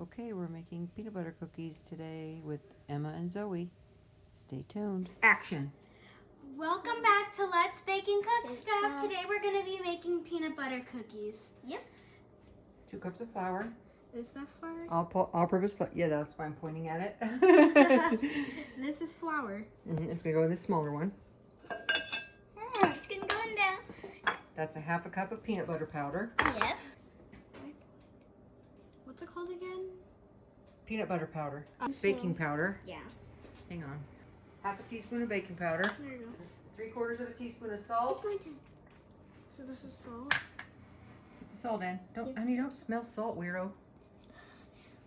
Okay, we're making peanut butter cookies today with Emma and Zoe. Stay tuned. Action. Welcome back to Let's Bake and Cook Stuff. Today we're going to be making peanut butter cookies. Yep. 2 cups of flour. Is that flour? All-purpose flour. Yeah, that's why I'm pointing at it. This is flour. It's going to go in the smaller one. It's going to go in there. That's a 1/2 cup of peanut butter powder. Yep. What's it called again? Peanut butter powder. Baking powder. Yeah. Hang on. 1/2 teaspoon of baking powder. There you go. 3/4 of a teaspoon of salt. It's my turn. So this is salt. Put the salt in. Honey, don't smell salt, weirdo.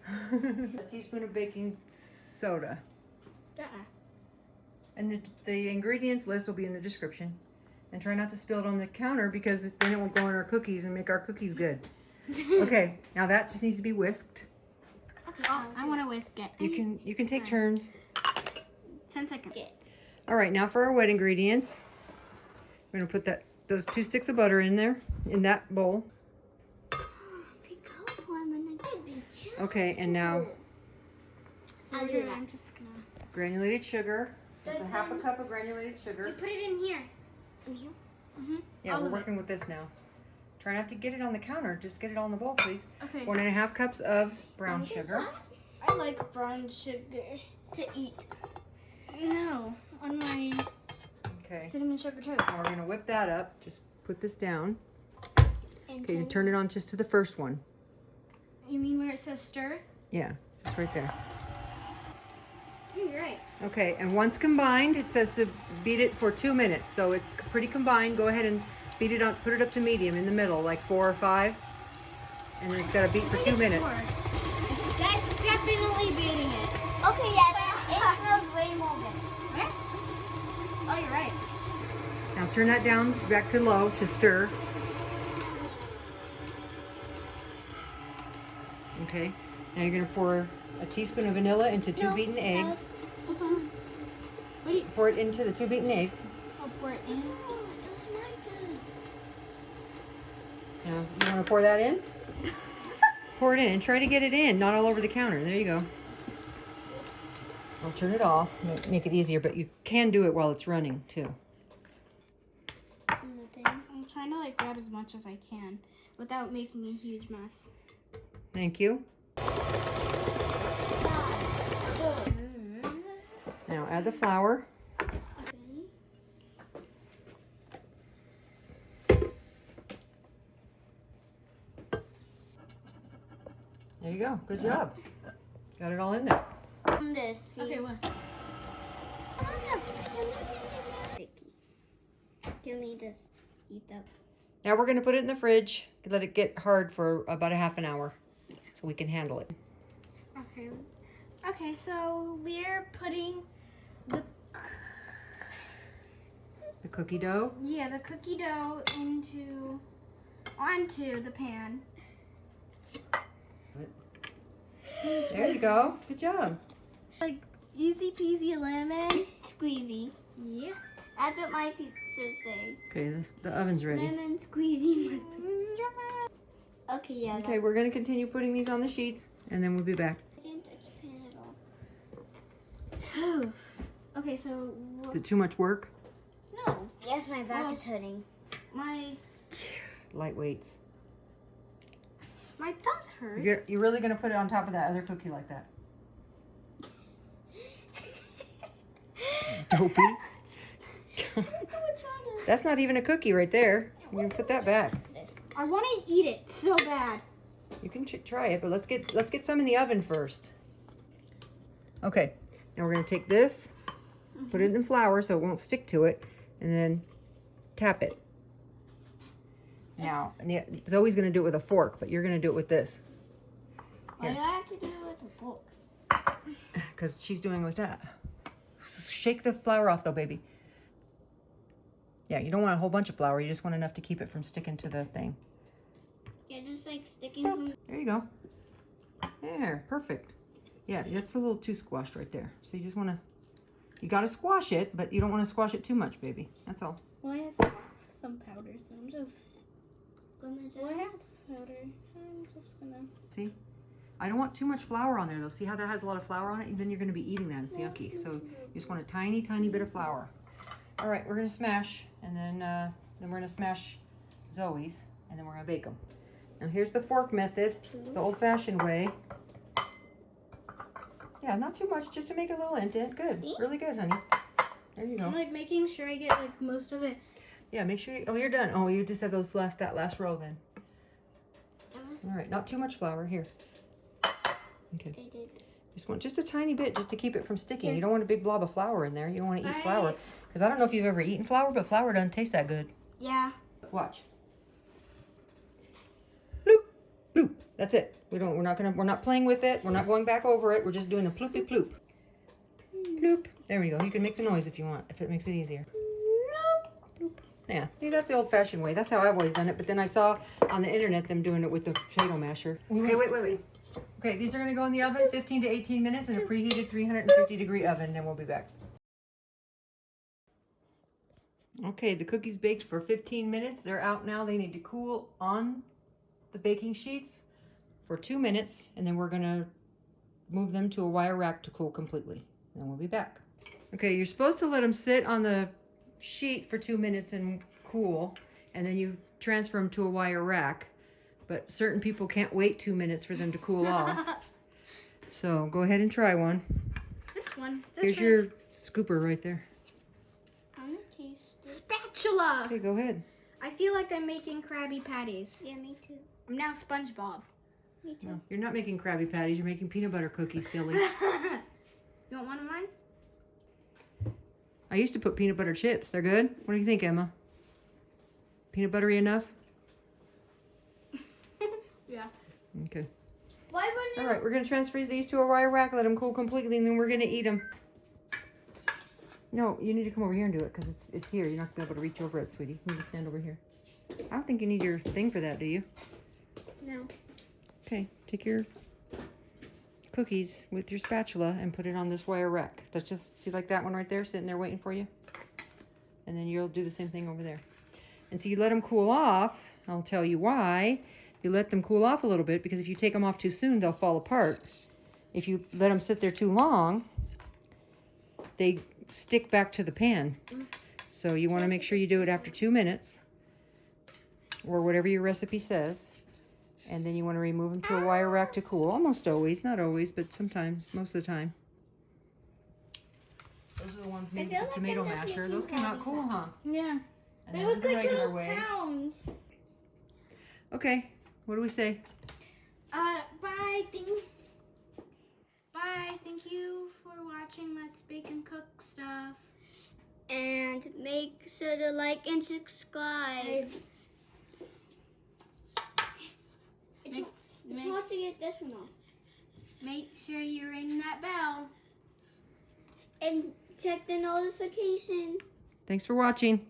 A teaspoon of baking soda. And the ingredients list will be in the description. And try not to spill it on the counter because then it won't go in our cookies and make our cookies good. Okay, now that just needs to be whisked. Okay. Oh, I want to whisk it. You can take turns. 10 seconds. All right, now for our wet ingredients. We're gonna put those 2 sticks of butter in there, in that bowl. Be careful, I'm in a Okay, and now So I'll do that. I'm just going to... granulated sugar. That's a 1/2 cup of granulated sugar. You put it in here. In here? Mm-hmm. Yeah, we're working with this now. Try not to get it on the counter. Just get it all in the bowl, please. Okay. 1.5 cups of brown sugar. I like brown sugar to eat. No, on my Okay. cinnamon sugar toast. Now we're gonna whip that up. Just put this down. And Okay, you turn it on just to the first one. You mean where it says stir? Yeah, just right there. You're right. Okay, and once combined, it says to beat it for 2 minutes. So it's pretty combined. Go ahead and beat it up, put it up to medium in the middle, like 4 or 5. And then it's got to beat for 2 minutes. That's definitely beating it. Okay, yeah, it smells way more good. What? Oh, you're right. Now turn that down back to low to stir. Okay, now you're gonna pour a teaspoon of vanilla into 2 beaten eggs. Hold on. Wait. Pour it into the 2 beaten eggs. I'll pour it in. Now, you wanna pour that in? Pour it in and try to get it in, not all over the counter. There you go. I'll turn it off, make it easier, but you can do it while it's running too. I'm trying to like grab as much as I can without making a huge mess. Thank you. Now add the flour. There you go. Good job. Got it all in there. This. See? Okay, what? Can we just eat that? Now we're going to put it in the fridge. Let it get hard for about a 1/2 hour so we can handle it. Okay. Okay, so we're putting the Cookie dough. the cookie dough onto the pan. There you go. Good job. Like easy peasy lemon Squeezy. Yeah. That's what my sisters say. Okay, the oven's ready. Lemon squeezy. Okay, yeah. Okay, we're going to continue putting these on the sheets and then we'll be back. I didn't touch the pan at all. Okay, so Is it too much work? no, Yes, my back Well- is hurting. my Lightweights. thumbs hurt. You're really going to put it on top of that other cookie like that? Dopey. That's not even a cookie right there. You can put that back. I want to eat it so bad. You can try it, but let's get some in the oven first. Okay, now we're gonna take this, put it in the flour so it won't stick to it, and then tap it. Now, Zoe's gonna do it with a fork, but you're gonna do it with this. Why do I have to do it with a fork? Because she's doing it with that. Shake the flour off though, baby. Yeah, you don't want a whole bunch of flour. You just want enough to keep it from sticking to the thing. Yeah, just like sticking from... There you go. There, perfect. Yeah, that's a little too squashed right there. So you just want to, you got to squash it, but you don't want to squash it too much, baby. That's all. Well, I have some powder, so I'm just... Well, I have powder. I'm just gonna... See? I don't want too much flour on there though. See how that has a lot of flour on it? And then you're gonna be eating that. It's yucky. So you just want a tiny, tiny bit of flour. All right, we're gonna smash, and then we're gonna smash Zoe's, and then we're gonna bake them. Now here's the fork method, the old-fashioned way. Yeah, not too much, just to make a little indent. Good, really good, honey. There you go. I'm like making sure I get like most of it. Yeah, make sure you, oh, you're done. Oh, you just have those that last row then. All right, not too much flour here. Okay. I did. Just a tiny bit, just to keep it from sticking. You don't want a big blob of flour in there. You don't want to eat flour, because I don't know if you've ever eaten flour, but flour doesn't taste that good. Yeah. Watch. Bloop, bloop. That's it. We're not playing with it. We're not going back over it. We're just doing a ploopy ploop. Bloop. There we go. You can make the noise if you want, if it makes it easier. Yeah, see, that's the old-fashioned way. That's how I've always done it. But then I saw on the internet them doing it with the potato masher. Okay, wait. Okay, these are going to go in the oven 15 to 18 minutes in a preheated 350-degree oven. Then we'll be back. Okay, the cookies baked for 15 minutes. They're out now. They need to cool on the baking sheets for 2 minutes, and then we're going to move them to a wire rack to cool completely. And then we'll be back. Okay, you're supposed to let them sit on the sheet for 2 minutes and cool, and then you transfer them to a wire rack. But certain people can't wait 2 minutes for them to cool off. So go ahead and try one. This one. Here's your scooper right there. I'm gonna taste it. Spatula. Okay, go ahead. I feel like I'm making Krabby Patties. Yeah, me too. I'm now SpongeBob. Me too. No, you're not making Krabby Patties. You're making peanut butter cookies, silly. You want one of mine? I used to put peanut butter chips. They're good? What do you think, Emma? Peanut buttery enough? Yeah. Okay. Why All right, we're going to transfer these to a wire rack, let them cool completely, and then we're going to eat them. No, you need to come over here and do it, because it's here. You're not going to be able to reach over it, sweetie. You need to stand over here. I don't think you need your thing for that, do you? No. Okay, take your cookies with your spatula and put it on this wire rack. Let's just see, like that one right there, sitting there waiting for you. And then you'll do the same thing over there. And so you let them cool off. I'll tell you why. You let them cool off a little bit, because if you take them off too soon, they'll fall apart. If you let them sit there too long, they stick back to the pan. So you want to make sure you do it after 2 minutes, or whatever your recipe says. And then you want to remove them to a wire rack to cool. Almost always, not always, but sometimes, most of the time. Those are the ones made with the tomato masher. Those came out cool, huh? Yeah. And They then look the like regular little way. towns. Okay, what do we say? Bye. Bye. Thank you for watching Let's Bake and Cook Stuff. And make sure to like and subscribe. It's hard to get this one off. Make sure you ring that bell. And check the notification. Thanks for watching.